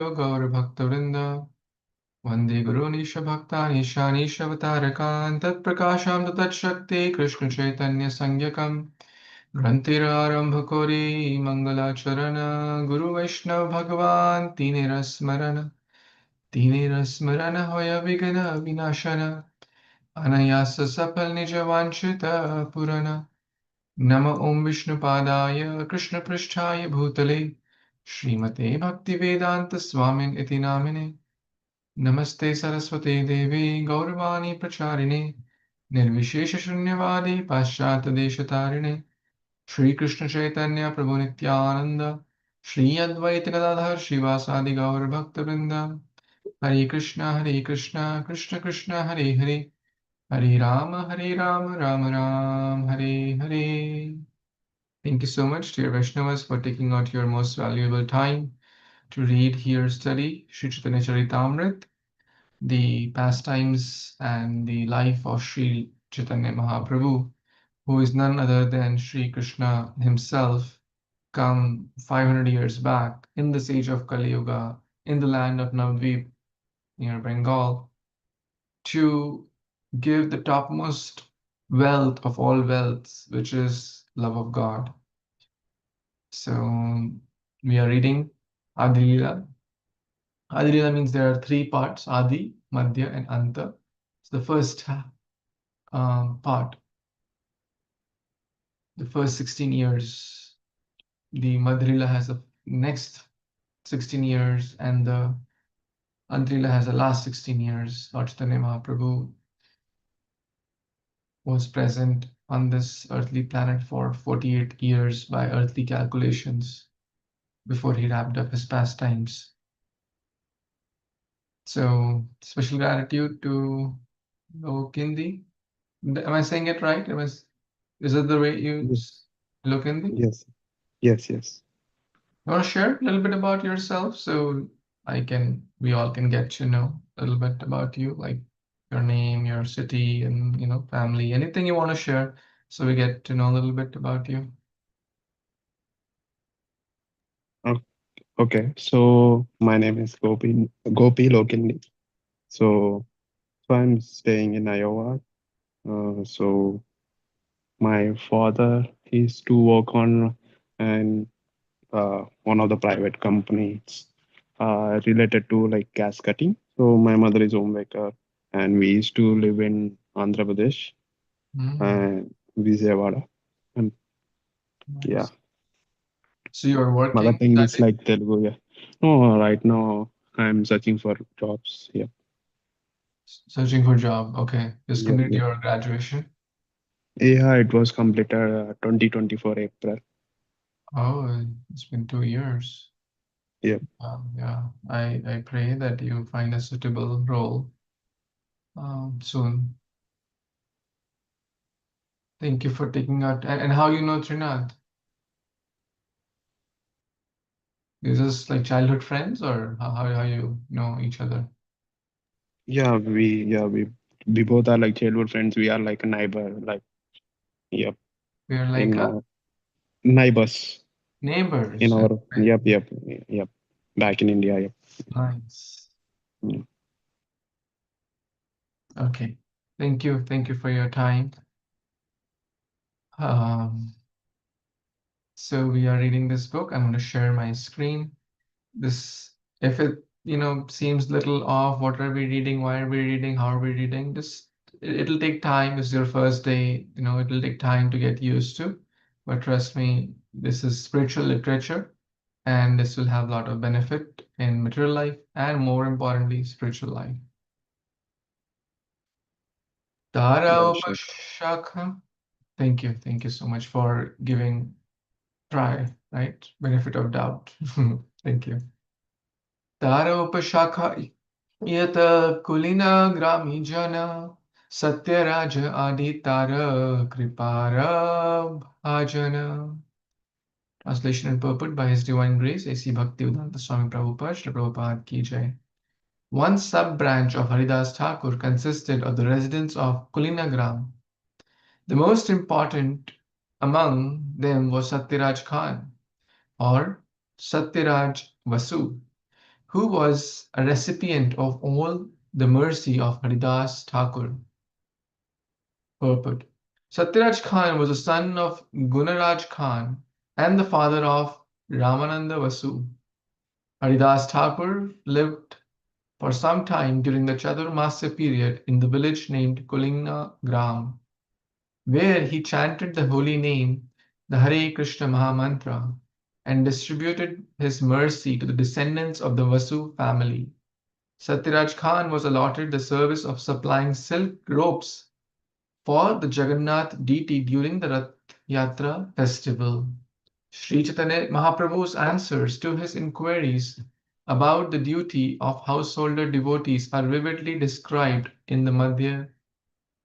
Gaur Bhakta Vande Guru Nisha Bhakta Nisha Nisha Vatarakan Tat Prakasham Tat Shakti Krishna Chaitanya Sangyakam Grantira Arambha Kori Mangala Charana Guru Vaishnav Bhagavan Tinira Smarana Hoya Vigana Vinashana Anayasa Sapal Nijavanchita Purana Nama Om Vishnu Padaya Krishna Pristhaya Bhutale Srimate Bhaktivedanta Swamin Iti Namine Namaste Saraswate Devi Gauravani Pracharine Nirvishesha Shunyavadi Paschatadeshatarine Shri Krishna Chaitanya Prabhu Nityananda Shri Advaita Gadadhar Shivasadi Gaur Bhakta Hare Krishna Krishna Krishna Hare Hare Hare Rama Rama Ram Hare Hare. Thank you so much, dear Vaishnavas, for taking out your most valuable time to read, hear, study Sri Chaitanya Charitamrita, the pastimes and the life of Sri Chaitanya Mahaprabhu, who is none other than Sri Krishna himself, come 500 years back in this age of Kali Yuga, in the land of Navadvip near Bengal, to give the topmost wealth of all wealths, which is love of God. So we are reading Adi Lila. Adi Lila means there are three parts: Adi, Madhya, and Anta. So the first part, the first 16 years, the Madhya Lila has the next 16 years, and the Anta Lila has the last 16 years. Lord Chaitanya Mahaprabhu was present on this earthly planet for 48 years by earthly calculations before he wrapped up his pastimes. So special gratitude to Lokindi. Am I saying it right? Is it the way you Yes, Lokindi? yes, yes, yes. You want to share a little bit about yourself so we all can get to know a little bit about you, like your name, your city, and family, anything you want to share, so we get to know a little bit about you. O- Okay, so my name is Gopi Lokindi. So, so I'm staying in Iowa. So my father is to work on and one of the private companies related to like gas cutting. So my mother is homemaker, and we used to live in Andhra Pradesh Mm, and Vijayawada. And yeah, nice. So you're mother working, tongue is studying, like Telugu. Yeah. No, right now I'm searching for jobs. Yeah. searching for a job. Okay, just Yep. complete Yep. your graduation. Yeah, it was completed 2024 April. Oh, it's been 2 years. Yep. Yeah, I pray that you find a suitable role soon. Thank you for taking out and how you know Trinath? Is this like childhood friends or how you know each other? Yeah, we both are like childhood friends. We are like a neighbor. Like yep. We're like In our neighbors. In neighbors. our Okay, yep. Back in India. Yep. nice. Mm. Okay, thank you for your time. Um, so we are reading this book. I'm going to share my screen. This, if it seems little off, what are we reading? Why are we reading? How are we reading? Just it'll take time. It's your first day. It'll take time to get used to. But trust me, this is spiritual literature, and this will have a lot of benefit in material life and more importantly, spiritual life. Tara Yeah, sure. Upashakha. Thank you so much for giving try, right? Benefit of doubt. Thank you. Tara Upashakha Yata Kulina Grami Jana Satyaraj Aditara Kripara Bhajana. Translation and purport by His Divine Grace A.C. Bhaktivedanta Swami Prabhupada Shri Prabhupada Ki Jai. One sub-branch of Haridas Thakur consisted of the residents of Kulinagram. The most important among them was Satyaraj Khan or Satyaraj Vasu, who was a recipient of all the mercy of Haridas Thakur. Purport. Satyaraj Khan was the son of Gunaraj Khan and the father of Ramananda Vasu. Haridas Thakur lived for some time during the Chaturmasya period in the village named Kulingna Gram, where he chanted the holy name, the Hare Krishna Mahamantra, and distributed his mercy to the descendants of the Vasu family. Satyaraj Khan was allotted the service of supplying silk ropes for the Jagannath deity during the Rath Yatra festival. Sri Chaitanya Mahaprabhu's answers to his inquiries about the duty of householder devotees are vividly described in the Madhya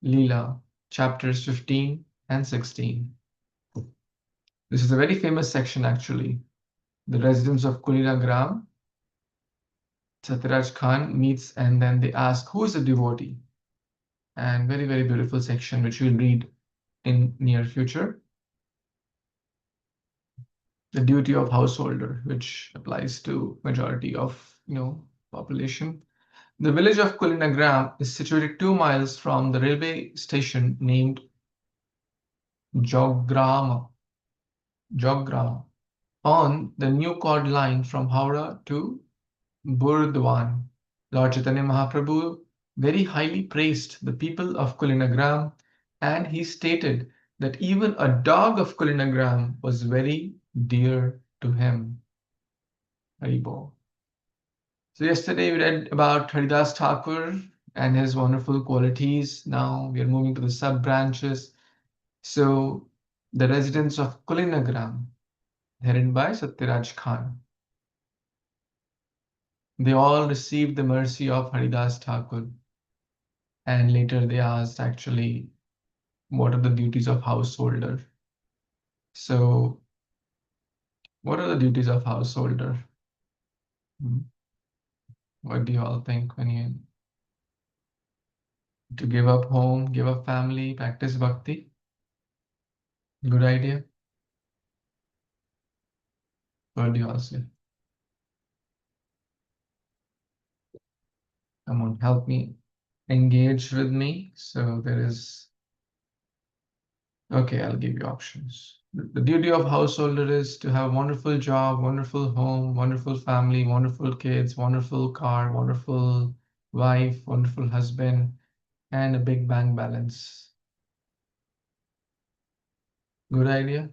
Lila, chapters 15 and 16. This is a very famous section actually. The residents of Kulina Gram, Satyaraj Khan meets and then they ask, who is a devotee? And very, very beautiful section which we'll read in near future. The duty of householder, which applies to majority of population. The village of Kulinagram is situated 2 miles from the railway station named Jograma, on the New Cod line from Howrah to Burdwan. Lord Chaitanya Mahaprabhu very highly praised the people of Kulinagram, and he stated that even a dog of Kulinagram was very dear to him. Haribo. So yesterday we read about Haridas Thakur and his wonderful qualities. Now we are moving to the sub branches. So the residents of Kulinagram, headed by Satyaraj Khan, they all received the mercy of Haridas Thakur. And later they asked actually, what are the duties of householder? So what are the duties of householder? What do you all think when you to give up home, give up family, practice bhakti? Good idea. What do you all say? Come on, help me, engage with me. So there is, okay, I'll give you options. The duty of householder is to have a wonderful job, wonderful home, wonderful family, wonderful kids, wonderful car, wonderful wife, wonderful husband, and a big bank balance. Good idea?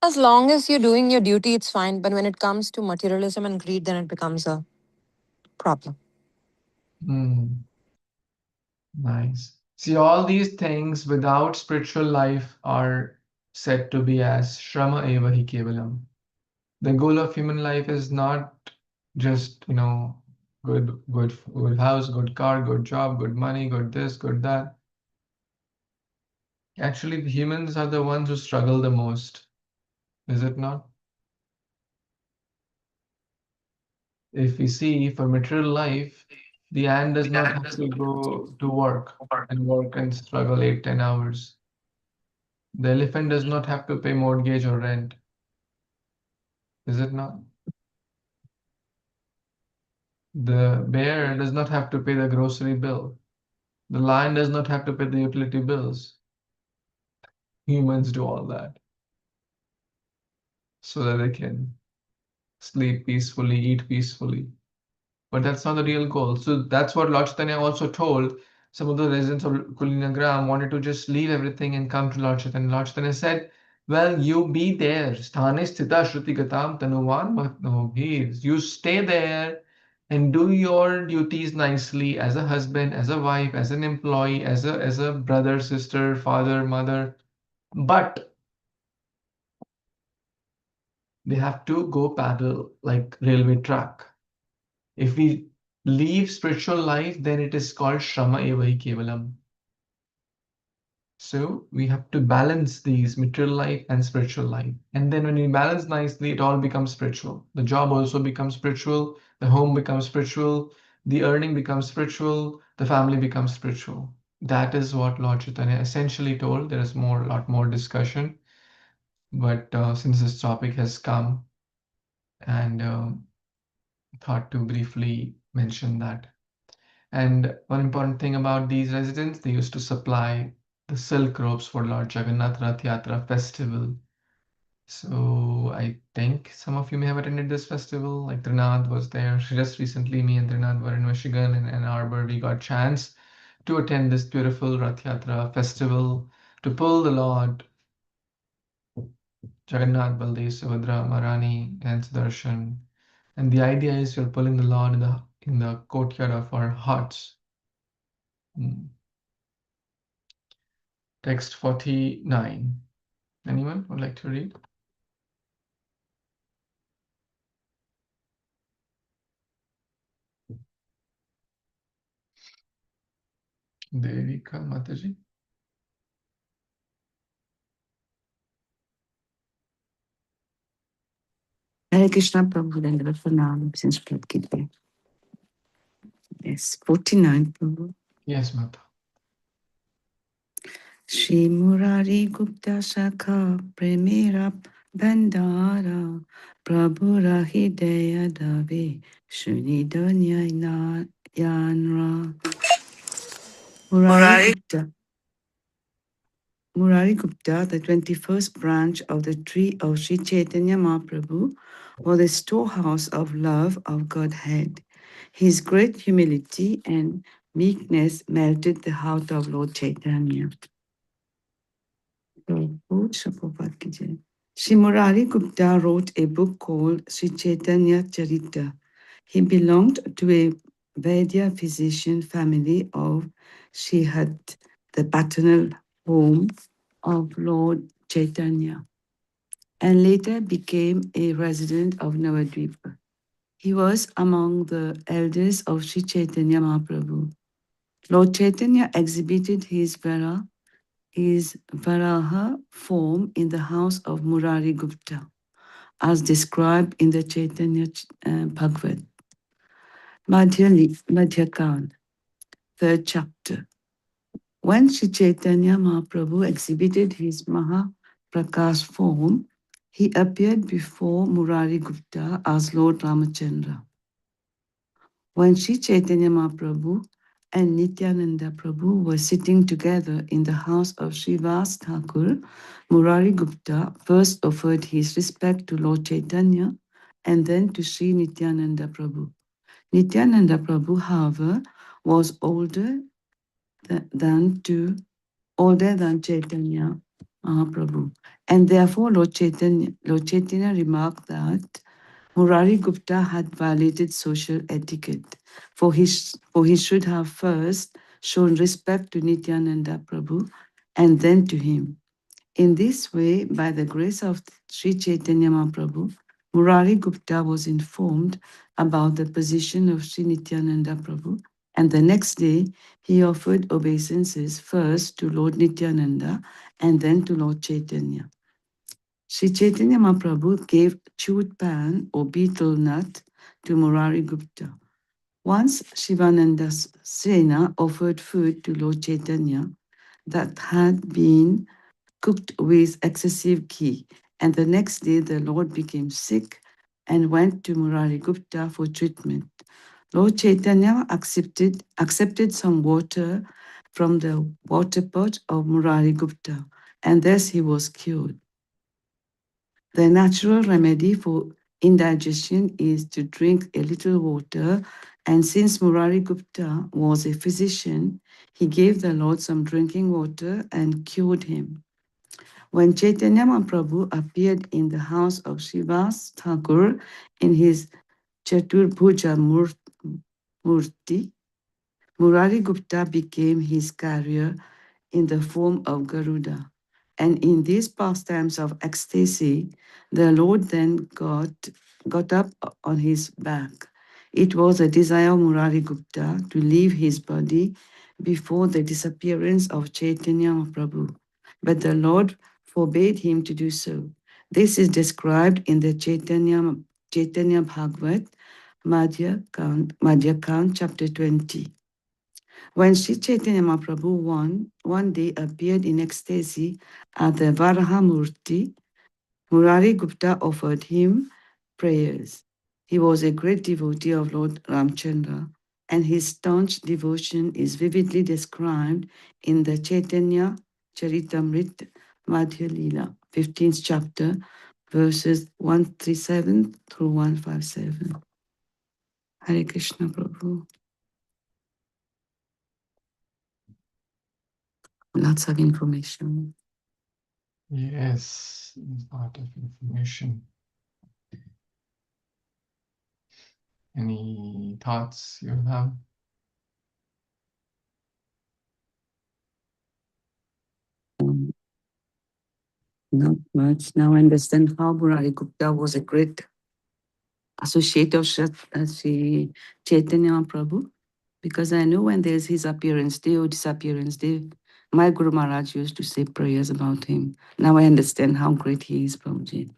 As long as you're doing your duty, it's fine. But when it comes to materialism and greed, then it becomes a problem. Nice. See, all these things without spiritual life are said to be as Shrama Eva Hi Kevalam. The goal of human life is not just, good house, good car, good job, good money, good this, good that. Actually, the humans are the ones who struggle the most, is it not? If we see for material life, the ant does not have to go to work and struggle 8-10 hours. The elephant does not have to pay mortgage or rent, is it not? The bear does not have to pay the grocery bill. The lion does not have to pay the utility bills. Humans do all that so that they can sleep peacefully, eat peacefully. But that's not the real goal. So that's what Lord Chaitanya also told. Some of the residents of Kulinagram wanted to just leave everything and come to Lord Chaitanya. Lord Chaitanya said, well, you be there. Sthane sthita shruti gatam tanuvan matno bhir. You stay there and do your duties nicely as a husband, as a wife, as an employee, as a brother, sister, father, mother. But they have to go paddle like railway track. If we leave spiritual life, then it is called Shrama Eva Hi Kevalam. So we have to balance these material life and spiritual life. And then when we balance nicely, it all becomes spiritual. The job also becomes spiritual, the home becomes spiritual, the earning becomes spiritual, the family becomes spiritual. That is what Lord Chaitanya essentially told. There is a lot more discussion. But since this topic has come, and thought to briefly mention that. And one important thing about these residents, they used to supply the silk ropes for Lord Jagannath Rath Yatra festival. So I think some of you may have attended this festival, like Trinath was there. Just recently, me and Trinath were in Michigan in Ann Arbor. We got chance to attend this beautiful Rath Yatra festival to pull the Lord Jagannath, Baldev, Subhadra, Marani, and Sudarshan. And the idea is you're pulling the Lord in the courtyard of our hearts. Text 49. Anyone would like to read? Devika Mataji. Hare Krishna Prabhu, Dandava Pranam, Sanskrit Gita. Yes, 49 Prabhu. Yes, Mata. Shri Murari Gupta Shakha Premira Bandara Prabhu Rahidaya Dave Shuni Donya Yanra Murari Gupta, the 21st branch of the tree of Sri Chaitanya Mahaprabhu, was the storehouse of love of Godhead. His great humility and meekness melted the heart of Lord Chaitanya. Sri Murari Gupta wrote a book called Sri Chaitanya Charita. He belonged to a Vaidya physician family of Srihat, the paternal home of Lord Chaitanya, and later became a resident of Navadvipa. He was among the elders of Sri Chaitanya Mahaprabhu. Lord Chaitanya exhibited his Varaha form in the house of Murari Gupta, as described in the Chaitanya Bhagavad. Madhyakan, third chapter. When Sri Chaitanya Mahaprabhu exhibited his Mahaprakash form, he appeared before Murari Gupta as Lord Ramachandra. When Sri Chaitanya Mahaprabhu and Nityananda Prabhu were sitting together in the house of Srivas Thakur, Murari Gupta first offered his respect to Lord Chaitanya and then to Sri Nityananda Prabhu. Nityananda Prabhu, however, was older than Chaitanya Mahaprabhu, and therefore Lord Chaitanya remarked that Murari Gupta had violated social etiquette, for he should have first shown respect to Nityananda Prabhu and then to him. In this way, by the grace of Sri Chaitanya Mahaprabhu, Murari Gupta was informed about the position of Sri Nityananda Prabhu, and the next day he offered obeisances first to Lord Nityananda and then to Lord Chaitanya. Sri Chaitanya Mahaprabhu gave chewed pan or betel nut to Murari Gupta. Once Shivananda Sena offered food to Lord Chaitanya that had been cooked with excessive ghee, and the next day the Lord became sick and went to Murari Gupta for treatment. Lord Chaitanya accepted some water from the water pot of Murari Gupta, and thus he was cured. The natural remedy for indigestion is to drink a little water, and since Murari Gupta was a physician, he gave the Lord some drinking water and cured him. When Chaitanya Mahaprabhu appeared in the house of Srivas Thakur in his Chaturbhuja Murti, Murari Gupta became his carrier in the form of Garuda. And in these pastimes of ecstasy, the Lord then got up on his back. It was a desire of Murari Gupta to leave his body before the disappearance of Chaitanya Mahaprabhu, but the Lord forbade him to do so. This is described in the Chaitanya Bhagavad, Madhyakan, chapter 20. When Sri Chaitanya Mahaprabhu one day appeared in ecstasy at the Varaha Murti, Murari Gupta offered him prayers. He was a great devotee of Lord Ramchandra, and his staunch devotion is vividly described in the Caitanya Charitamrita Madhya Lila, 15th chapter, verses 137 through 157. Hare Krishna Prabhu. Lots of information. Yes, a lot of information. Any thoughts you have? Not much. Now I understand how Murari Gupta was a great associate of Sri Chaitanya Prabhu, because I know when there's his appearance day or disappearance day, my Guru Maharaj used to say prayers about him. Now I understand how great he is, Prabhuji.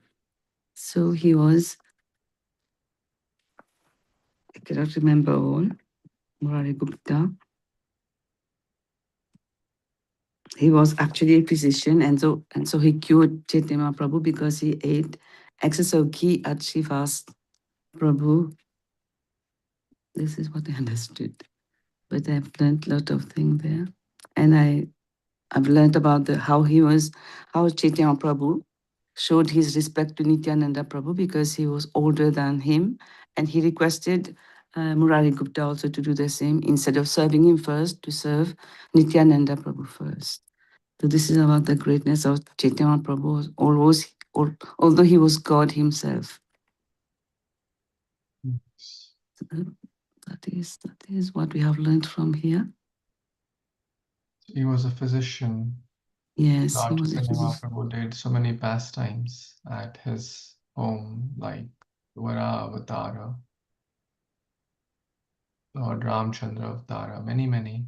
So he was, I cannot remember all, Murari Gupta. He was actually a physician, and so he cured Chaitanya Prabhu because he ate excess of ghee at Shiva's Prabhu. This is what I understood. But I've learned a lot of things there. And I've learned about how Chaitanya Prabhu showed his respect to Nityananda Prabhu because he was older than him. And he requested Murari Gupta also to do the same. Instead of serving him first, to serve Nityananda Prabhu first. So this is about the greatness of Chaitanya Prabhu, although he was God himself. Yes. So that is what we have learned from here. He was a physician. Yes, Lord he was a Chaitanya physician. Mahaprabhu did so many pastimes at his home, like Vara Avatara, Lord Ramchandra Avatara, many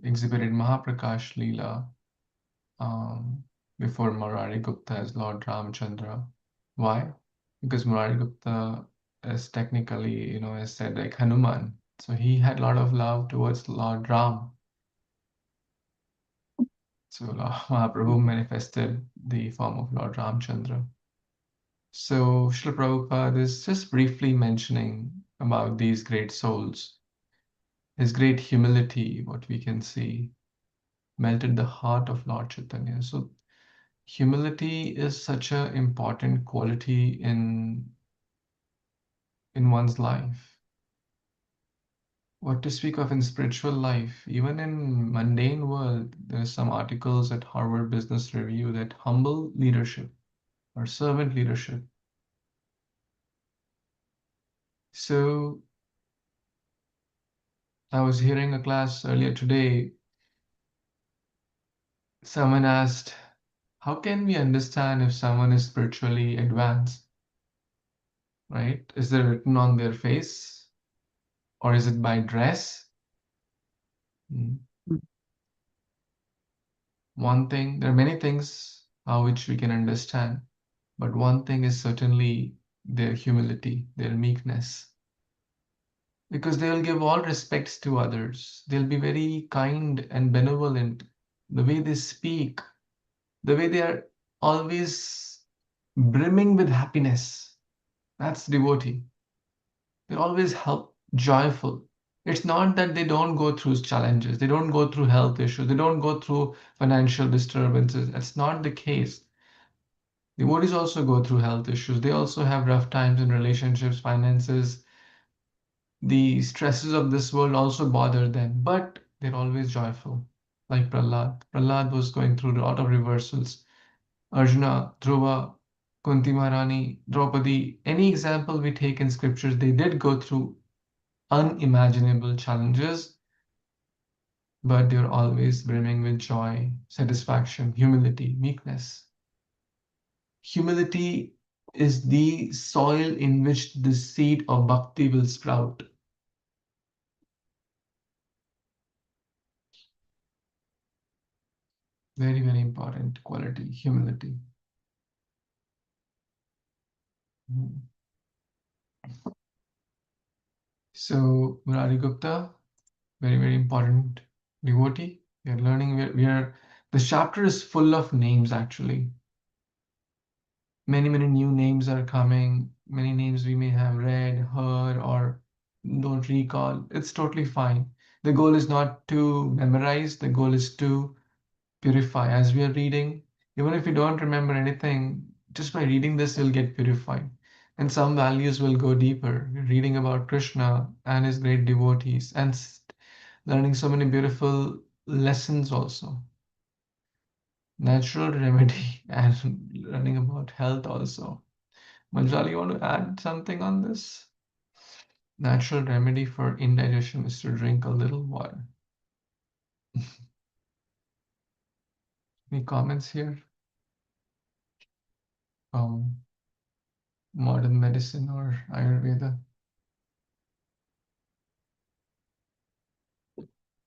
exhibited Mahaprakash Lila before Murari Gupta as Lord Ramchandra. Why? Because Murari Gupta is technically, is said like Hanuman. So he had a lot of love towards Lord Ram. So Mahaprabhu manifested the form of Lord Ramchandra. So Srila Prabhupada is just briefly mentioning about these great souls. His great humility, what we can see, melted the heart of Lord Chaitanya. So humility is such an important quality in one's life. What to speak of in spiritual life, even in mundane world, there are some articles at Harvard Business Review that humble leadership or servant leadership. So I was hearing a class earlier today. Someone asked, how can we understand if someone is spiritually advanced? Right? Is it written on their face? Or is it by dress? One thing, there are many things which we can understand, but one thing is certainly their humility, their meekness. Because they will give all respects to others. They'll be very kind and benevolent. The way they speak, the way they are always brimming with happiness. That's devotee. They're always joyful. It's not that they don't go through challenges, they don't go through health issues, they don't go through financial disturbances. That's not the case. Devotees also go through health issues. They also have rough times in relationships, finances. The stresses of this world also bother them, but they're always joyful. Like Prahlad. Prahlad was going through a lot of reversals. Arjuna, Dhruva, Kunti Maharani, Draupadi, any example we take in scriptures, they did go through unimaginable challenges, but they're always brimming with joy, satisfaction, humility, meekness. Humility is the soil in which the seed of bhakti will sprout. Very important quality, humility. So, Murari Gupta, very important devotee. We are learning, the chapter is full of names actually. Many new names are coming. Many names we may have read, heard, or don't recall. It's totally fine. The goal is not to memorize, the goal is to purify. As we are reading, even if you don't remember anything, just by reading this, you'll get purified. And some values will go deeper. You're reading about Krishna and his great devotees and learning so many beautiful lessons also. Natural remedy and learning about health also. Manjali, you want to add something on this? Natural remedy for indigestion is to drink a little water. Any comments here? Modern medicine or Ayurveda?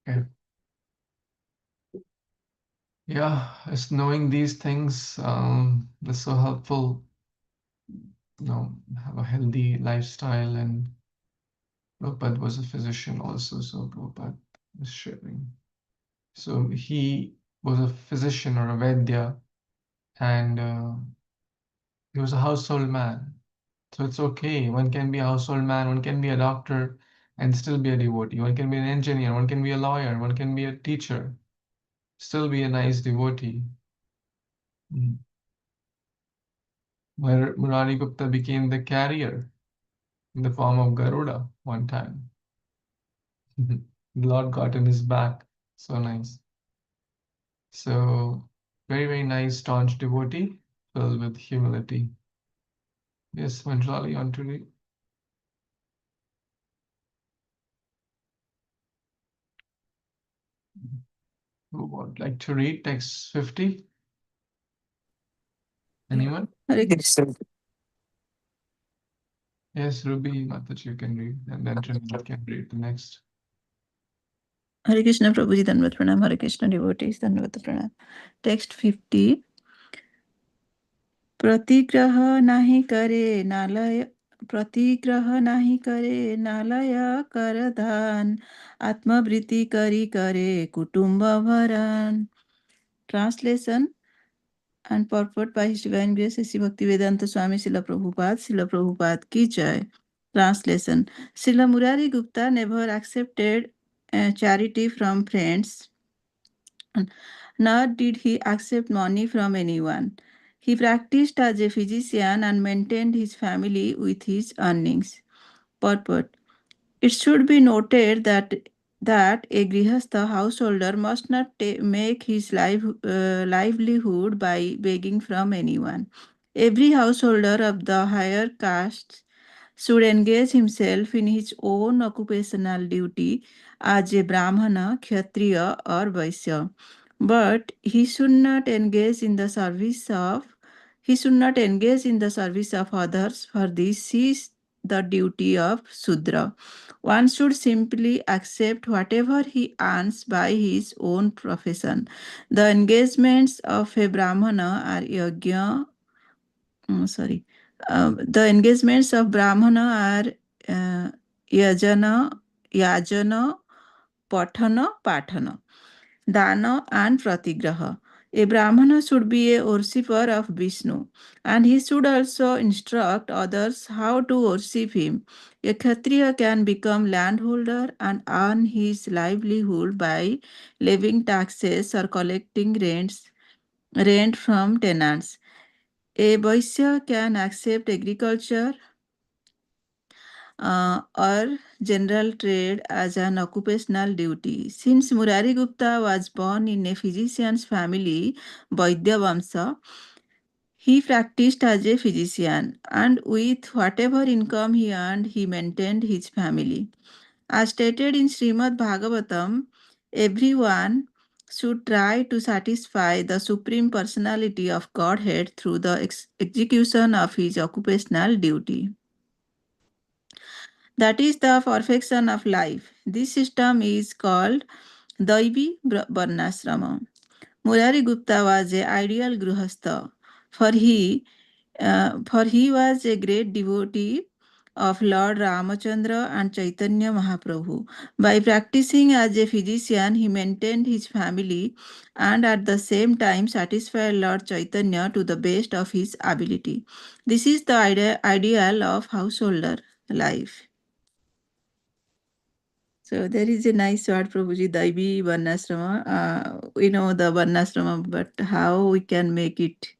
Okay. Yeah, just knowing these things is so helpful. Have a healthy lifestyle. And Prabhupada was a physician also, so Prabhupada was sharing. So he was a physician or a Vaidya, and he was a household man. So it's okay. One can be a household man, one can be a doctor and still be a devotee. One can be an engineer, one can be a lawyer, one can be a teacher, still be a nice devotee. Where Murari Gupta became the carrier in the form of Garuda one time. The Lord got in his back. So nice. So very nice, staunch devotee filled with humility. Yes, Manjali, on to read. Who would like to read text 50? Anyone? Hare Krishna. Yes, Ruby, Mataji, you can read, and then Trinidad can read the next. Hare Krishna Prabhuji, Dandavat Pranam. Hare Krishna devotees, Dandavat Pranam. Text 50. प्रतिग्रह नाही करे नालय, प्रतिग्रह नाही करे नालय कर दान, आत्मवृत्ति करी करे कुटुंब भरण. Translation and purport by His Divine Grace Sri Bhaktivedanta Swami Srila Prabhupada ki jai. Translation. Srila Murari Gupta never accepted charity from friends, nor did he accept money from anyone. He practiced as a physician and maintained his family with his earnings. Purport. It should be noted that a Grihasta householder must not make his livelihood by begging from anyone. Every householder of the higher castes should engage himself in his own occupational duty as a Brahmana, Kshatriya, or Vaisya. But he should not engage in the service of others, for this is the duty of Sudra. One should simply accept whatever he earns by his own profession. The engagements of a Brahmana are the engagements of Brahmana are yajana, patana, dana, and pratigraha. A Brahmana should be a worshipper of Vishnu, and he should also instruct others how to worship him. A Kshatriya can become landholder and earn his livelihood by levying taxes or collecting rent from tenants. A Vaisya can accept agriculture or general trade as an occupational duty. Since Murari Gupta was born in a physician's family, Vaidya Vamsa, he practiced as a physician, and with whatever income he earned, he maintained his family. As stated in Srimad Bhagavatam, everyone should try to satisfy the Supreme Personality of Godhead through the execution of his occupational duty. That is the perfection of life. This system is called Daivi Varnasrama. Murari Gupta was an ideal Grihastha, for he was a great devotee of Lord Ramachandra and Chaitanya Mahaprabhu. By practicing as a physician, he maintained his family and at the same time satisfied Lord Chaitanya to the best of his ability. This is the ideal of householder life. So there is a nice word, Prabhuji, Daivi Varnasrama. We know the Varnasrama, but how we can make it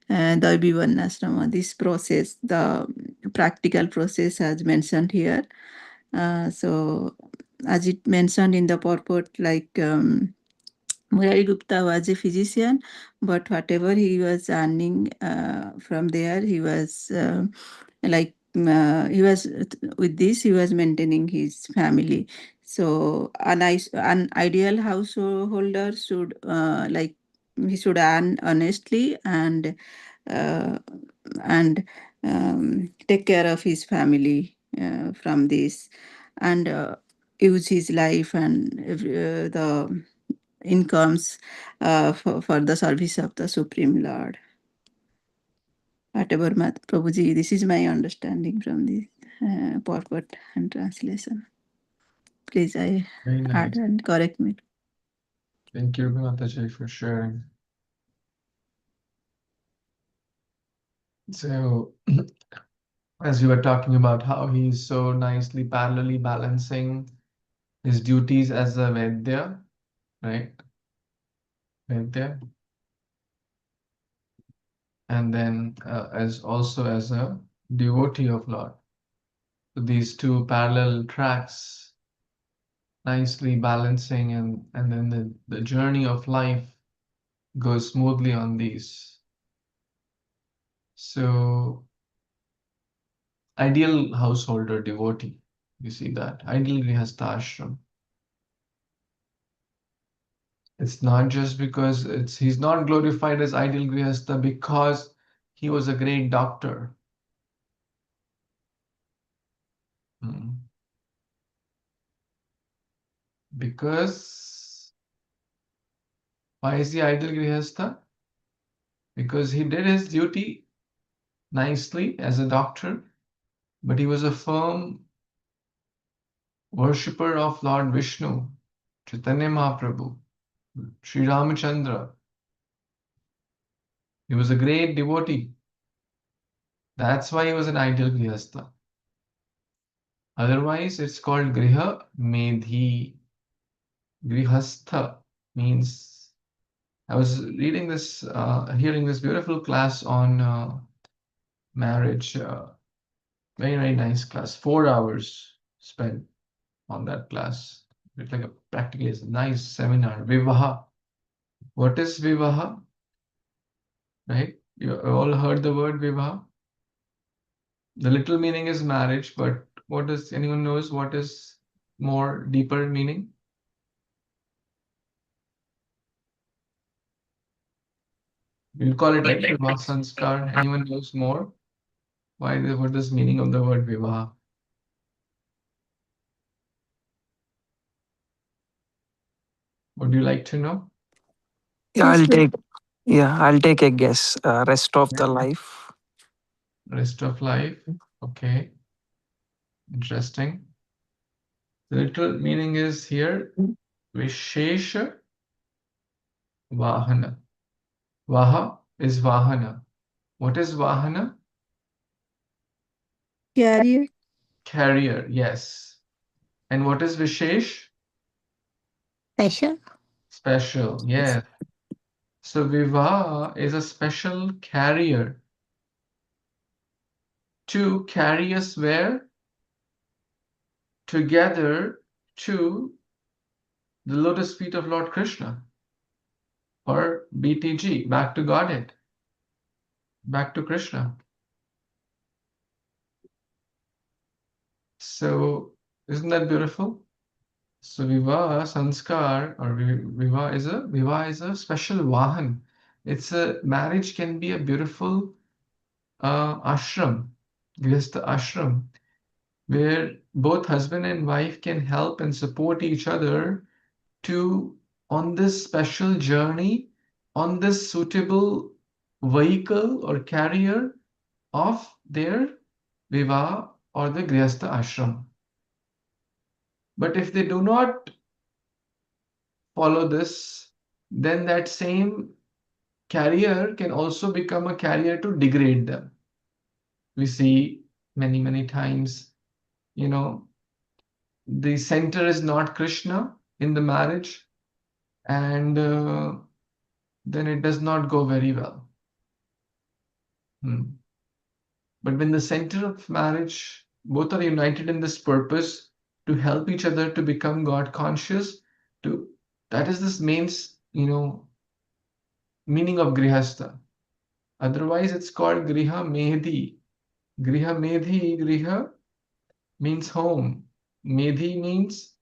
Daivi Varnasrama? This process, the practical process as mentioned here. So as it mentioned in the purport, like Murari Gupta was a physician, but whatever he was earning from there, he was he was with this he was maintaining his family. So an ideal householder should he should earn honestly uh, and take care of his family from this and use his life and the incomes for the service of the Supreme Lord. Whatever, Prabhuji, this is my understanding from the purport and translation. Please, I Very add nice. and correct me. Thank you, Mataji, for sharing. So, as you were talking about how he's so nicely parallelly balancing his duties as a Vaidya, right? Vaidya. And then as also as a devotee of Lord. So these two parallel tracks nicely balancing and then the journey of life goes smoothly on these. So ideal householder devotee, you see that. Ideal Grihasta ashram. It's not just because he's not glorified as ideal Grihasta because he was a great doctor. Because why is he ideal Grihasta? Because he did his duty nicely as a doctor, but he was a firm worshipper of Lord Vishnu, Chaitanya Mahaprabhu, Sri Ramachandra. He was a great devotee. That's why he was an ideal Grihasta. Otherwise, it's called Griha Medhi. Grihastha means, I was reading this, hearing this beautiful class on marriage. Very, very nice class. 4 hours spent on that class. It's like practically a nice seminar. Vivaha. What is Vivaha? Right? You all heard the word Vivaha? The literal meaning is marriage, but what does anyone knows what is more deeper meaning? We'll call it right Vivaha Sanskar. Anyone knows more? What is meaning of the word Vivaha? Would you like to know? Yeah, Yes, I'll take a guess. Rest of the life. Rest of life. Okay. Interesting. The literal meaning is here Vishesha Vahana. Vaha is Vahana. What is Vahana? carrier. Carrier, yes. And what is Vishesh? Special? Special, yes. So Vivaha is a special carrier to carry us where? Together to the lotus feet of Lord Krishna, or BTG, back to Godhead, back to Krishna. So isn't that beautiful? So Vivaha Sanskar or Vivaha is a special Vahan. It's a marriage can be a beautiful ashram, Grihastha ashram, where both husband and wife can help and support each other to on this special journey, on this suitable vehicle or carrier of their Vivaha or the Grihasta ashram. But if they do not follow this, then that same carrier can also become a carrier to degrade them. We see many, many times, the center is not Krishna in the marriage, and then it does not go very well. But when the center of marriage, both are united in this purpose to help each other to become God conscious, that is this main, meaning of Grihasta. Otherwise, it's called Griha Medhi. Griha Medhi, Griha means home. Medhi means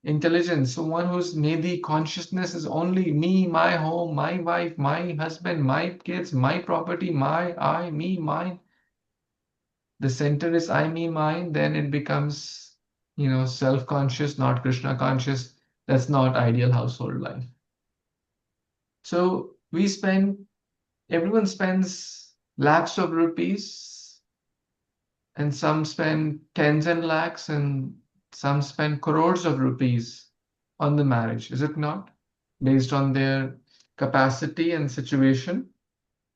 intelligence. So one whose Medhi consciousness is only me, my home, my wife, my husband, my kids, my property, my, I, me, mine. The center is I, me, mine, then it becomes, self-conscious, not Krishna conscious. That's not ideal household life. So everyone spends lakhs of rupees, and some spend tens and lakhs, and some spend crores of rupees on the marriage, is it not? Based on their capacity and situation.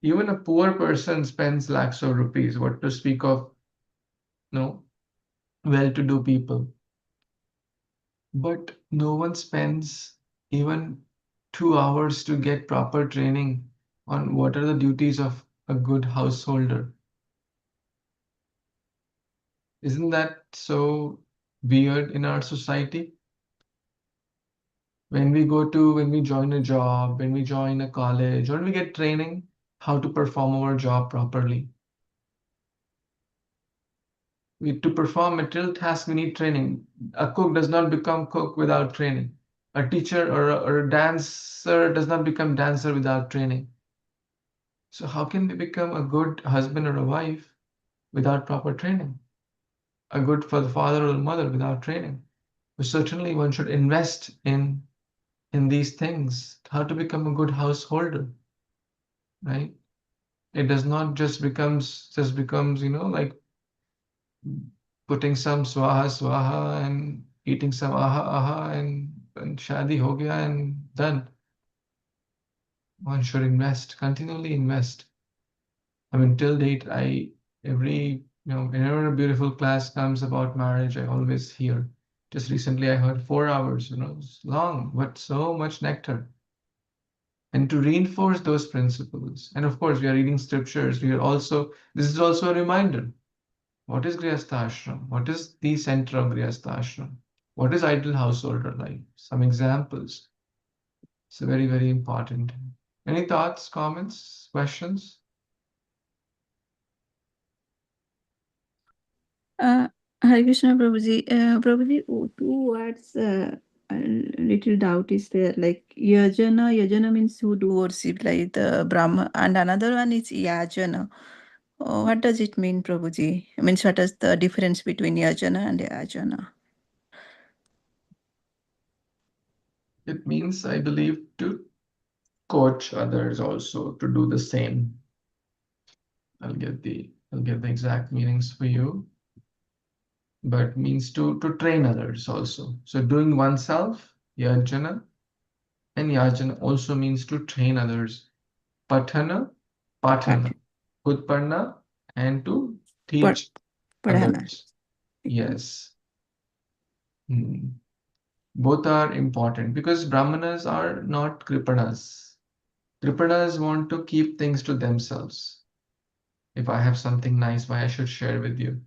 Even a poor person spends lakhs of rupees. What to speak of, well-to-do people. But no one spends even 2 hours to get proper training on what are the duties of a good householder. Isn't that so weird in our society? When we join a job, when we join a college, or we get training how to perform our job properly. To perform material tasks, we need training. A cook does not become cook without training. A teacher or a dancer does not become dancer without training. So how can we become a good husband or a wife without proper training? A good father or mother without training? But certainly one should invest in these things, how to become a good householder, right? It does not just becomes, like putting some swaha and eating some aha and shadi ho gaya and done. One should continually invest. I mean, till date, whenever a beautiful class comes about marriage, I always hear. Just recently, I heard 4 hours, it's long, but so much nectar. And to reinforce those principles, and of course, we are reading scriptures. This is also a reminder. What is Grihastha ashram? What is the center of Grihastha ashram? What is ideal householder life? Some examples. It's very, very important. Any thoughts, comments, questions? Hare Krishna, Prabhuji. Prabhuji, two words, a little doubt is there. Like yajana, yajana means who do worship, like the Brahma, and another one is yajana. What does it mean, Prabhuji? I mean, what is the difference between yajana and yajana? It means, I believe, to coach others also to do the same. I'll get the exact meanings for you. But means to train others also. So doing oneself, yajana, and yajana also means to train others. Patana, utpanna, and to teach Padhana. others. Yes. Both are important because Brahmanas are not Kripanas. Kripanas want to keep things to themselves. If I have something nice, why I should share with you.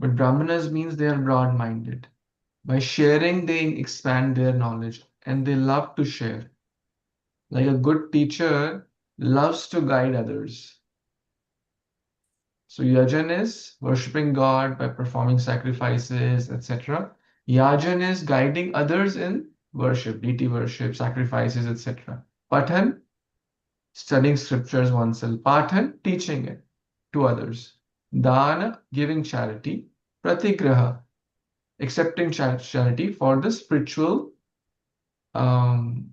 But Brahmanas means they are broad-minded. By sharing, they expand their knowledge and they love to share. Like a good teacher loves to guide others. So yajan is worshipping God by performing sacrifices, etc. Yajan is guiding others in worship, deity worship, sacrifices, etc. Pathan, studying scriptures oneself. Pathan, teaching it to others. Dana, giving charity. Pratigraha, accepting charity for the spiritual and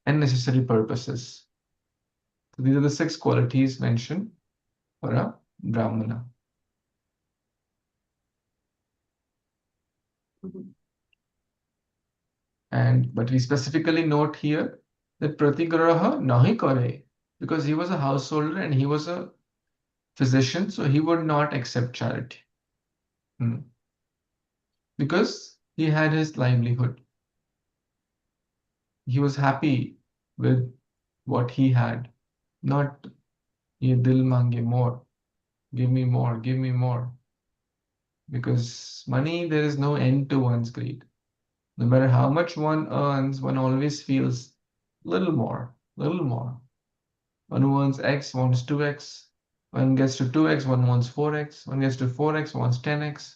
necessary purposes. So these are the 6 qualities mentioned for a Brahmana. But we specifically note here that pratigraha nahi kare, because he was a householder and he was a physician, so he would not accept charity. Because he had his livelihood. He was happy with what he had, not ye dil mange more, give me more, give me more. Because money, there is no end to one's greed. No matter how much one earns, one always feels little more, little more. One who earns X wants 2X. One gets to 2X, one wants 4X. One gets to 4X, wants 10X.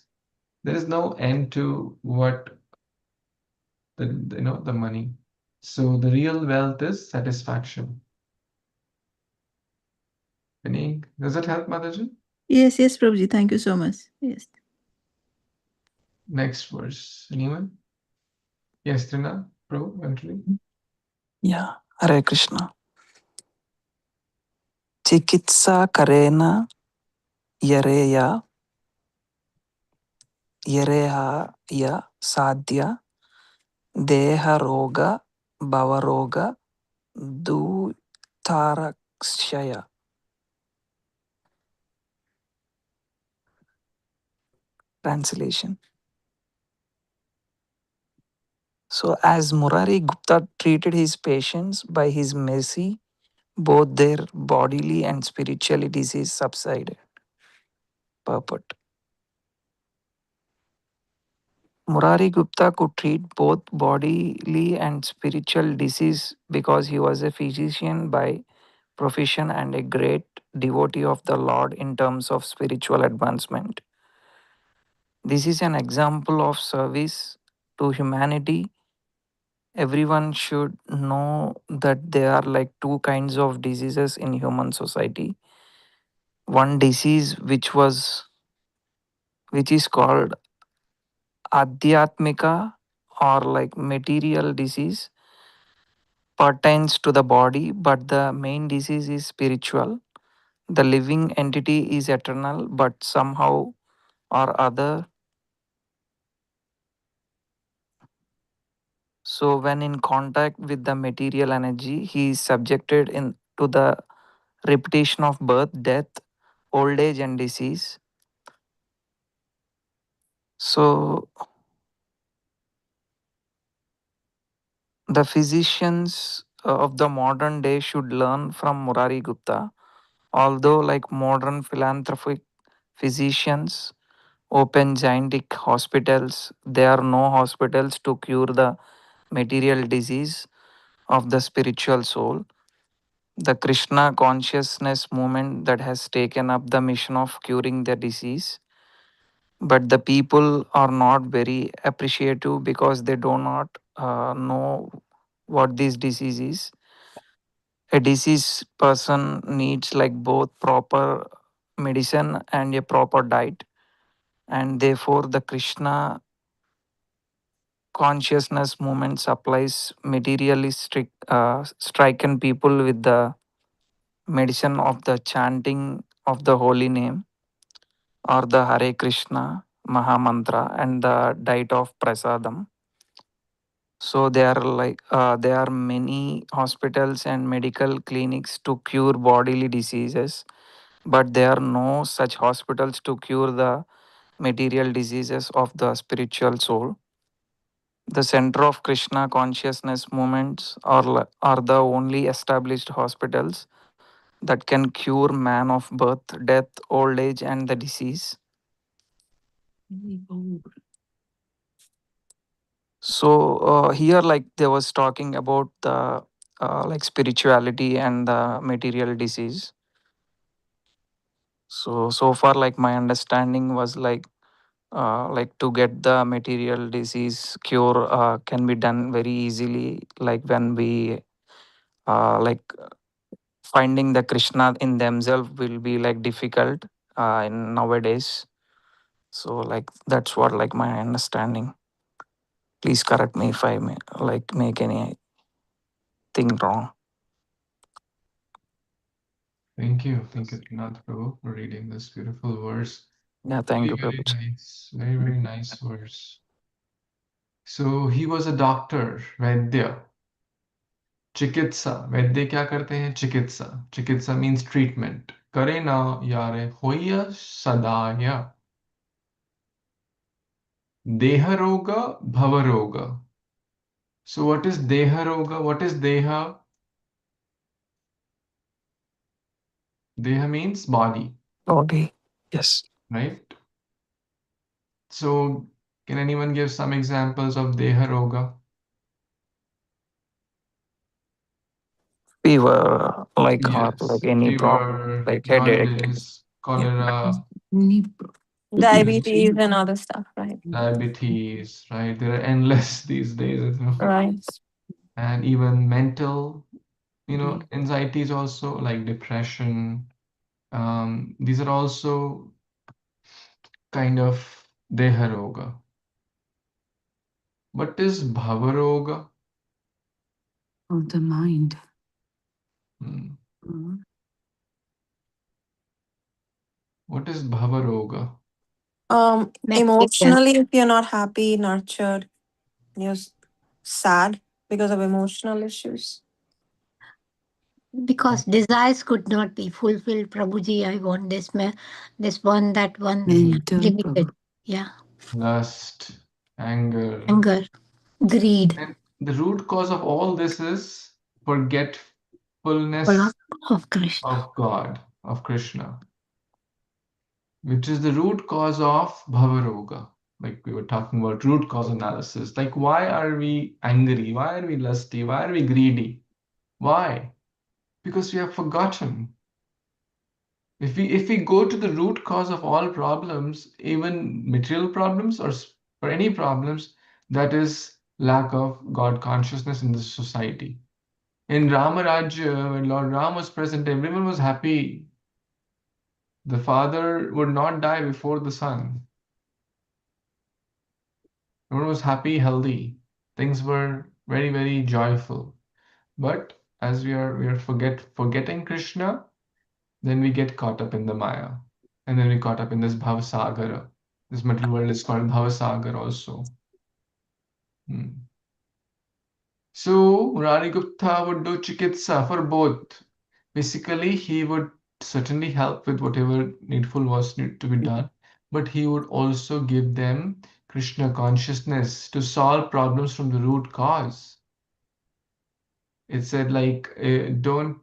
There is no end to what the money. So the real wealth is satisfaction. Does that help, Mataji? Yes, Prabhuji. Thank you so much. Yes. Next verse. Anyone? Yes, Trina, Prabhu, eventually. Yeah, Hare Krishna. Chikitsa karena yareya yareha ya sadhya deha roga bhavaroga dutarakshaya. Translation. So as Murari Gupta treated his patients by his mercy, both their bodily and spiritual disease subsided. Purport. Murari Gupta could treat both bodily and spiritual disease because he was a physician by profession and a great devotee of the Lord in terms of spiritual advancement. This is an example of service to humanity. Everyone should know that there are like two kinds of diseases in human society. One disease which is called adhyatmika or like material disease pertains to the body, but the main disease is spiritual. The living entity is eternal, but somehow or other. So when in contact with the material energy, he is subjected to the repetition of birth, death, old age, and disease. So the physicians of the modern day should learn from Murari Gupta. Although, like modern philanthropic physicians open gigantic hospitals, there are no hospitals to cure the material disease of the spiritual soul. The Krishna consciousness movement that has taken up the mission of curing the disease, but the people are not very appreciative because they do not know what this disease is. A diseased person needs like both proper medicine and a proper diet, and therefore the Krishna consciousness movement supplies materialistic stricken people with the medicine of the chanting of the holy name or the Hare Krishna Mahamantra and the diet of prasadam. So there are many hospitals and medical clinics to cure bodily diseases, but there are no such hospitals to cure the material diseases of the spiritual soul. The center of Krishna consciousness movements are the only established hospitals that can cure man of birth, death, old age, and the disease. So here, like they was talking about the like spirituality and the material disease. So far, like my understanding was like to get the material disease cure can be done very easily. Like when we like finding the Krishna in themselves will be like difficult in nowadays. So like that's what like my understanding. Please correct me if I may like make anything wrong. Thank you. Thank you, Trinath Prabhu, for reading this beautiful verse. Yeah, thank Very, you, very Prabhuji. nice. Very, very nice verse. So he was a doctor, Vaidya. Chikitsa. Vaidya क्या करते हैं? चिकित्सा. चिकित्सा means treatment. करे ना यारे होया सदाया. Deha roga, bhava roga. So what is deha roga? What is deha? Deha means body, Body. Yes. right? So can anyone give some examples of deha roga? Fever, like or like Yes, any problem, fever, like headache. jaundice, Yeah. cholera, Diabetes and other stuff, right? diabetes, right? There are endless these days, you know. Right. And even mental, anxieties also, like depression. These are also kind of deha roga. What is bhava roga? Of the mind. Hmm. Mm. What is bhava roga? Emotionally, if you're not happy, nurtured, you're sad because of emotional issues. Because desires could not be fulfilled. Prabhuji, I want this one, that one. Mental. Limited. Yeah. Lust, anger. Anger, greed. And the root cause of all this is forgetfulness Of Krishna. of God, of Krishna, which is the root cause of bhava roga. Like we were talking about root cause analysis. Like, why are we angry? Why are we lusty? Why are we greedy? Why? Because we have forgotten. If we go to the root cause of all problems, even material problems or any problems, that is lack of God consciousness in the society. In Ramarajya, when Lord Ram was present, everyone was happy. The father would not die before the son. Everyone was happy, healthy. Things were very, very joyful. But as we are forgetting Krishna, then we get caught up in the Maya. And then we caught up in this Bhavasagara. This material world is called Bhavasagar also. So Murari Gupta would do chikitsa for both. Basically, he would certainly help with whatever needful was need to be done, but he would also give them Krishna consciousness to solve problems from the root cause. It said like, don't,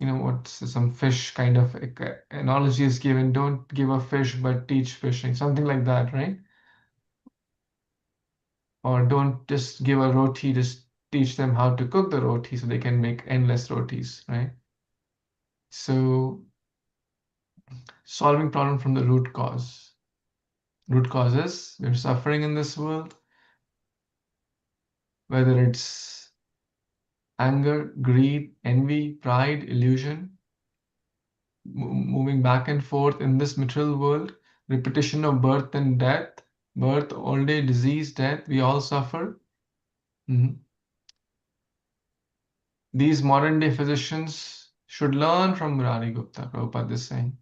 what's some fish kind of analogy is given, don't give a fish but teach fishing, something like that, right? Or don't just give a roti, just teach them how to cook the roti so they can make endless rotis, right? So solving problem from the root cause. Root causes we're suffering in this world, whether it's anger, greed, envy, pride, illusion, moving back and forth in this material world, repetition of birth and death, birth, old age, disease, death, we all suffer. These modern day physicians should learn from Murari Gupta, Prabhupada is saying.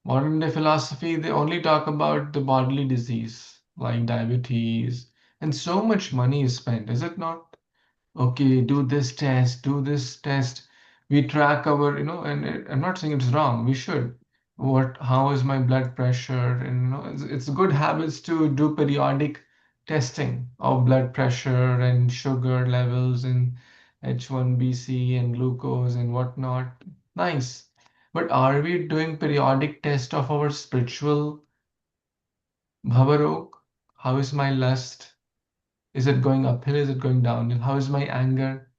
Modern day philosophy, they only talk about the bodily disease like diabetes, and so much money is spent, is it not? Okay, do this test, do this test. We track our, and I'm not saying it's wrong, we should. How is my blood pressure? And it's good habits to do periodic testing of blood pressure and sugar levels and H1BC and glucose and whatnot. Nice. But are we doing periodic test of our spiritual bhavarok? How is my lust? Is it going uphill? Is it going downhill? How is my anger?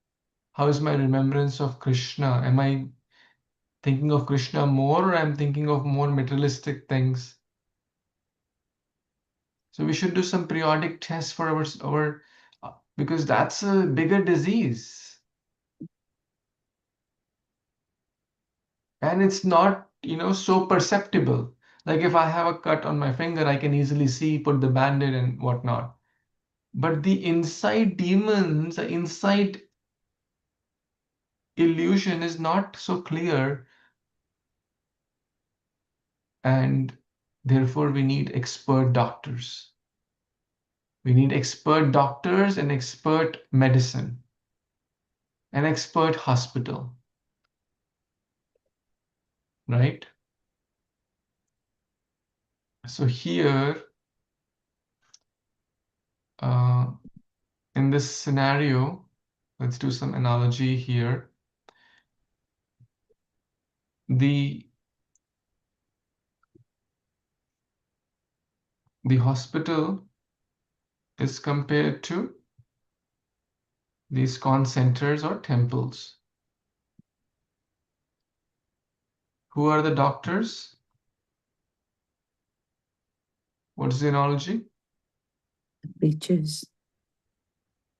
How is my remembrance of Krishna? Am I thinking of Krishna more or I'm thinking of more materialistic things? So we should do some periodic tests for our because that's a bigger disease. And it's not, so perceptible. Like if I have a cut on my finger, I can easily see, put the band-aid and whatnot. But the inside demons, the inside illusion is not so clear, and therefore we need expert doctors. We need expert doctors and expert medicine, an expert hospital, right? So here, in this scenario, let's do some analogy here. The hospital is compared to these ISKCON centers or temples. Who are the doctors? What's the analogy? Preachers.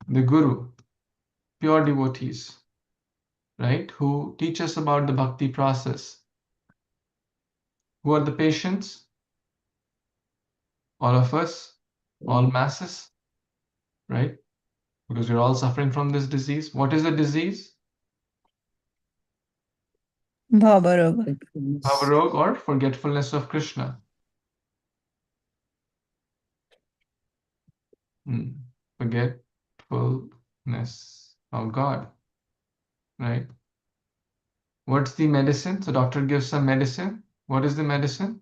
The guru, pure devotees, right? Who teach us about the bhakti process. Who are the patients? All of us, all masses, right? Because we're all suffering from this disease. What is the disease? Bhavaroga. Forgetfulness. Bhavarog or forgetfulness of Krishna. Forgetfulness of God, right? What's the medicine? So doctor gives some medicine. What is the medicine?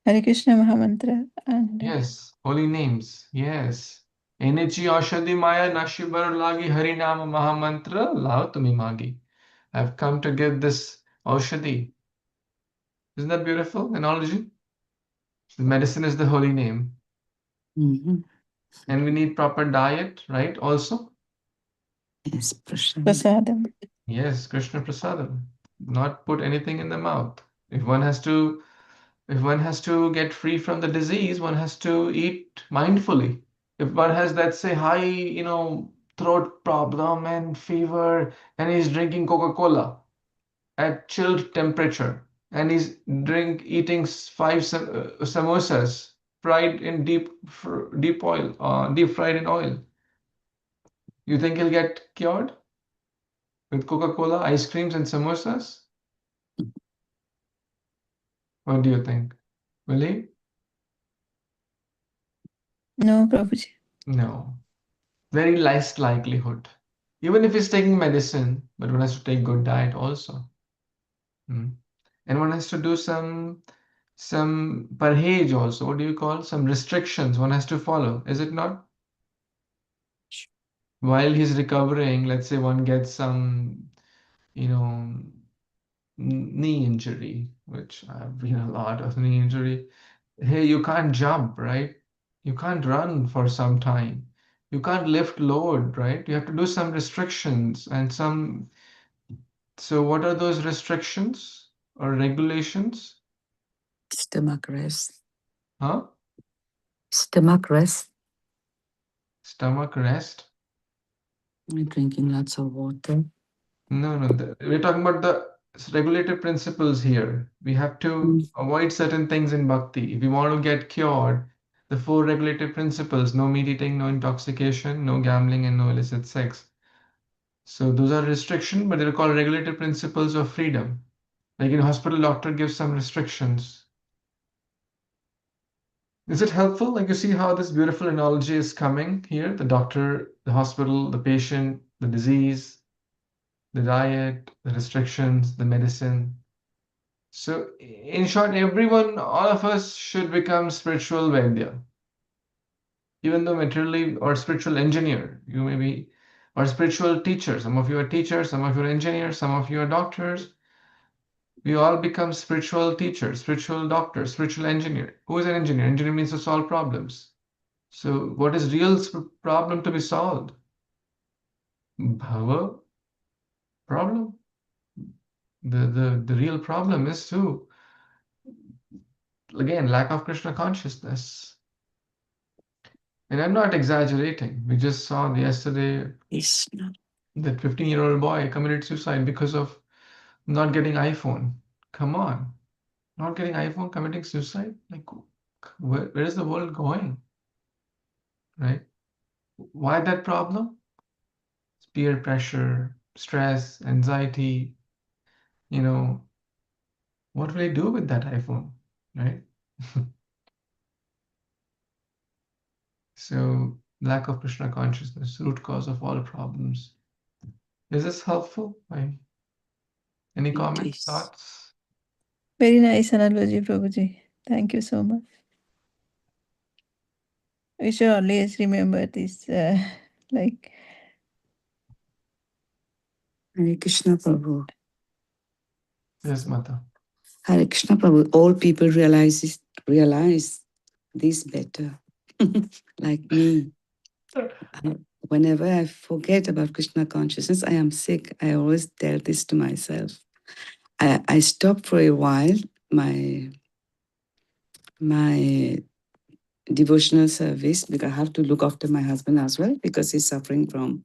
Hare Krishna Mahamantra. And Yes, holy names. Yes. Enichi Aushadhi Maya Nashibar Lagi Harinama Mahamantra Lao Tumi Magi. I've come to give this Aushadhi. Isn't that beautiful analogy? The medicine is the holy name. Mm-hmm. And we need proper diet, right? Also? Yes, Prashant. Prasadam. Yes, Krishna Prasadam. Not put anything in the mouth. If one has to get free from the disease, one has to eat mindfully. If one has, let's say, high, throat problem and fever, and he's drinking Coca-Cola at chilled temperature, and he's eating five samosas fried in deep oil, deep fried in oil, you think he'll get cured with Coca-Cola, ice creams, and samosas? What do you think? Will he? No, Prabhuji. No. Very less likelihood. Even if he's taking medicine, but one has to take good diet also. And one has to do some parhej also. What do you call? Some restrictions one has to follow, is it not? While he's recovering, let's say one gets some, knee injury, which I've been a lot of knee injury. Hey, you can't jump, right? You can't run for some time. You can't lift load, right? You have to do some restrictions and some. So, what are those restrictions or regulations? Stomach rest. Huh? Stomach rest. Stomach rest? Drinking lots of water. No, no. We're talking about the regulative principles here. We have to avoid certain things in bhakti. If we want to get cured, the four regulative principles: no meat eating, no intoxication, no gambling, and no illicit sex. So those are restriction, but they're called regulative principles of freedom. Like in hospital, doctor gives some restrictions. Is it helpful? Like you see how this beautiful analogy is coming here? The doctor, the hospital, the patient, the disease, the diet, the restrictions, the medicine. So in short, everyone, all of us should become spiritual Vaidya. Even though materially or spiritual engineer, you may be, or spiritual teacher. Some of you are teachers, some of you are engineers, some of you are doctors. We all become spiritual teachers, spiritual doctors, spiritual engineer. Who is an engineer? Engineer means to solve problems. So what is real problem to be solved? Bhava problem. The real problem is to, again, lack of Krishna consciousness. And I'm not exaggerating. We just saw yesterday that 15-year-old boy committed suicide because of not getting iPhone. Come on. Not getting iPhone, committing suicide? Like, where is the world going? Right? Why that problem? Peer pressure, stress, anxiety. What will I do with that iPhone? Right? So lack of Krishna consciousness, root cause of all problems. Is this helpful? Any comments, is. thoughts? Very nice analogy, Prabhuji. Thank you so much. We should always remember this, like. Hare Krishna Prabhu. Yes, Mata. Hare Krishna Prabhu. All people realize this better. Like me. Whenever I forget about Krishna consciousness, I am sick. I always tell this to myself. I stopped for a while my devotional service because I have to look after my husband as well because he's suffering from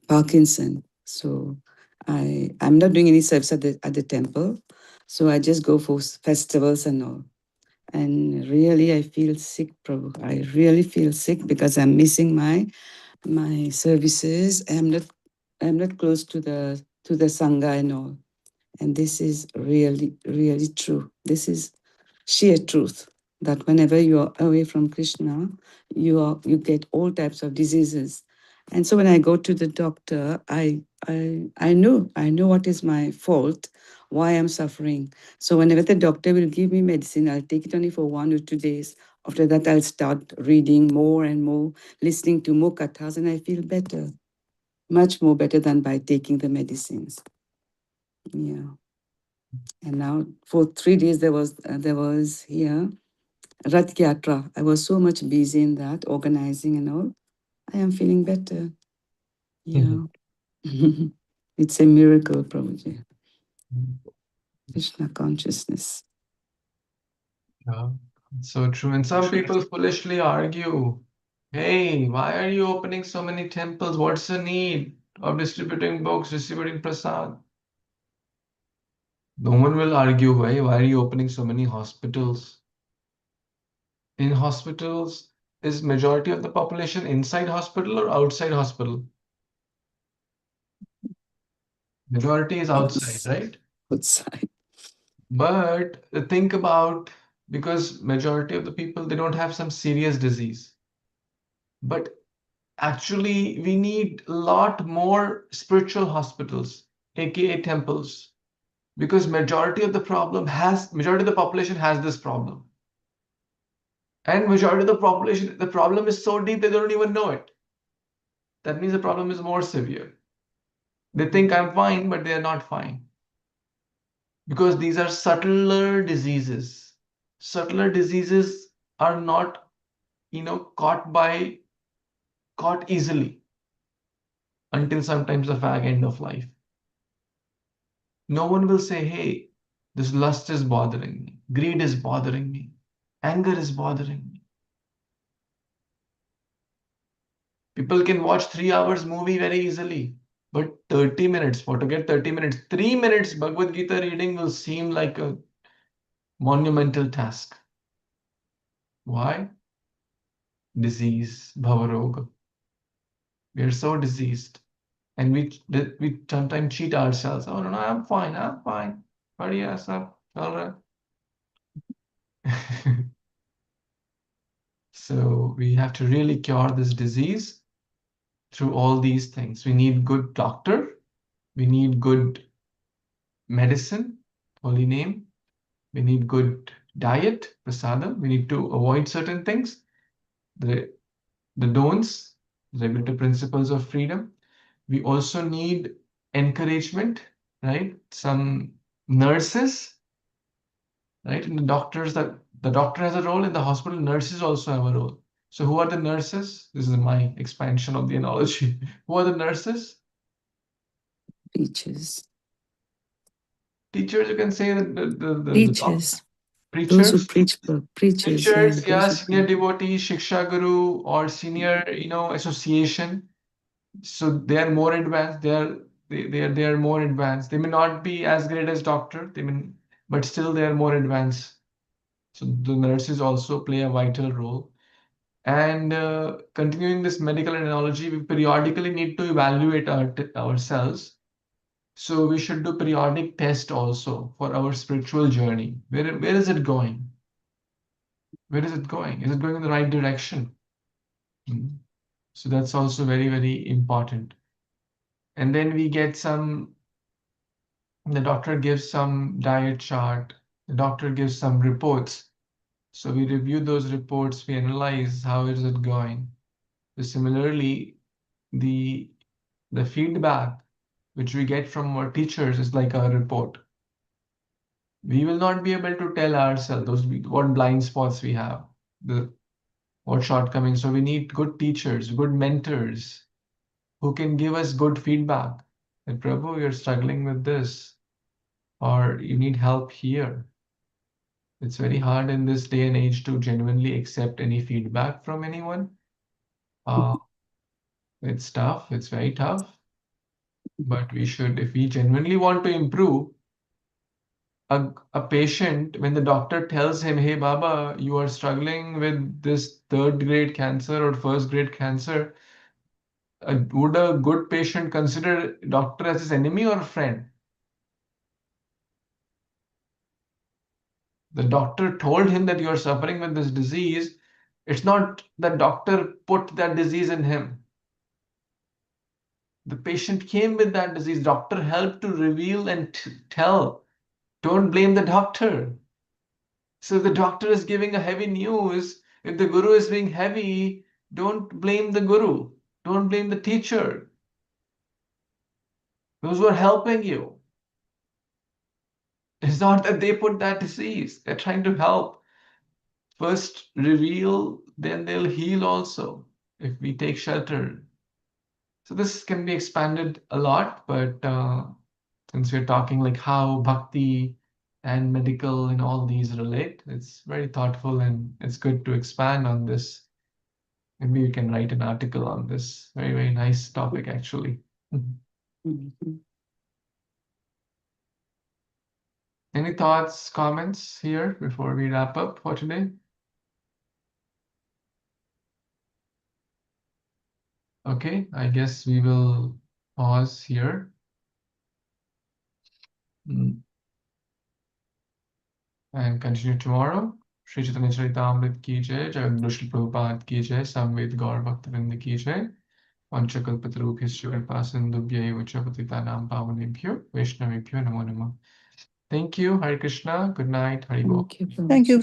Parkinson. So I'm not doing any service at the temple. So I just go for festivals and all. And really, I feel sick, Prabhu. I really feel sick because I'm missing my services. I'm not close to the sangha and all. And this is really, really true. This is sheer truth that whenever you are away from Krishna, you get all types of diseases. And so when I go to the doctor, I know what is my fault, why I'm suffering. So whenever the doctor will give me medicine, I'll take it only for 1 or 2 days. After that, I'll start reading more and more, listening to more kathas, and I feel better, much more better than by taking the medicines. Yeah. And now for 3 days there was here Rath Yatra. I was so much busy in that, organizing and all. I am feeling better. Yeah. It's a miracle, Prabhuji. Krishna consciousness. Yeah, so true. And some people foolishly argue, hey, why are you opening so many temples? What's the need of distributing books, distributing prasad? No one will argue, why are you opening so many hospitals? In hospitals, is majority of the population inside hospital or outside hospital? Majority is outside, right? Outside. But think about, because majority of the people, they don't have some serious disease. But actually, we need a lot more spiritual hospitals, aka temples, because majority of the population has this problem. And majority of the population, the problem is so deep they don't even know it. That means the problem is more severe. They think I'm fine, but they are not fine. Because these are subtler diseases. Subtler diseases are not, caught easily until sometimes the fag end of life. No one will say, hey, this lust is bothering me, greed is bothering me, anger is bothering me. People can watch 3 hours movie very easily, but 30 minutes, forget 30 minutes, 3 minutes Bhagavad Gita reading will seem like a monumental task. Why? Disease, bhavaroga. We are so diseased. And we sometimes cheat ourselves. Oh, no, I'm fine. Badhiya, sab, chal raha. So we have to really cure this disease through all these things. We need good doctor. We need good medicine, holy name. We need good diet, prasadam. We need to avoid certain things, the don'ts, regulative principles of freedom. We also need encouragement, right? Some nurses, right? And the doctor has a role in the hospital. Nurses also have a role. So who are the nurses? This is my expansion of the analogy. Who are the nurses? Teachers. Teachers, you can say that Preachers. Those who preachers. preach, preachers, yeah. Preachers, yeah, senior devotees, Shiksha Guru, or senior, association. So they are more advanced. They are more advanced. They may not be as great as doctor. But still they are more advanced. So the nurses also play a vital role. And continuing this medical analogy, we periodically need to evaluate ourselves. So we should do periodic test also for our spiritual journey. Where is it going? Where is it going? Is it going in the right direction? So that's also very, very important. And then we get the doctor gives some diet chart, the doctor gives some reports. So we review those reports, we analyze how is it going. So similarly, the feedback which we get from our teachers is like a report. We will not be able to tell ourselves what blind spots we have, what shortcomings. So we need good teachers, good mentors who can give us good feedback. And Prabhu, you're struggling with this, or you need help here. It's very hard in this day and age to genuinely accept any feedback from anyone. It's tough, it's very tough. But we should, if we genuinely want to improve, a patient, when the doctor tells him, hey, Baba, you are struggling with this third grade cancer or first grade cancer, would a good patient consider doctor as his enemy or a friend? The doctor told him that you are suffering with this disease. It's not the doctor put that disease in him. The patient came with that disease. Doctor helped to reveal and tell. Don't blame the doctor. So the doctor is giving a heavy news. If the guru is being heavy, don't blame the guru. Don't blame the teacher. Those who are helping you. It's not that they put that disease. They're trying to help. First reveal, then they'll heal also if we take shelter. So this can be expanded a lot, but since we're talking like how bhakti and medical and all these relate, it's very thoughtful and it's good to expand on this. Maybe we can write an article on this. Very, very nice topic, actually. Any thoughts, comments here before we wrap up for today? Okay, I guess we will pause here. And continue tomorrow. Shri Chaitanya Charitamrita ki jai, Jagadguru Shri Prabhupada ki jai, Samved Gaur Bhaktivinoda ki jai, Vanchakalpatarubhyascha Kripasindubhya Vacha Patitanam Pavanebhyo Vaishnavebhyo Namo Namah. Thank you. Hare Krishna. Good night. Hari Bol. Thank you. Thank you.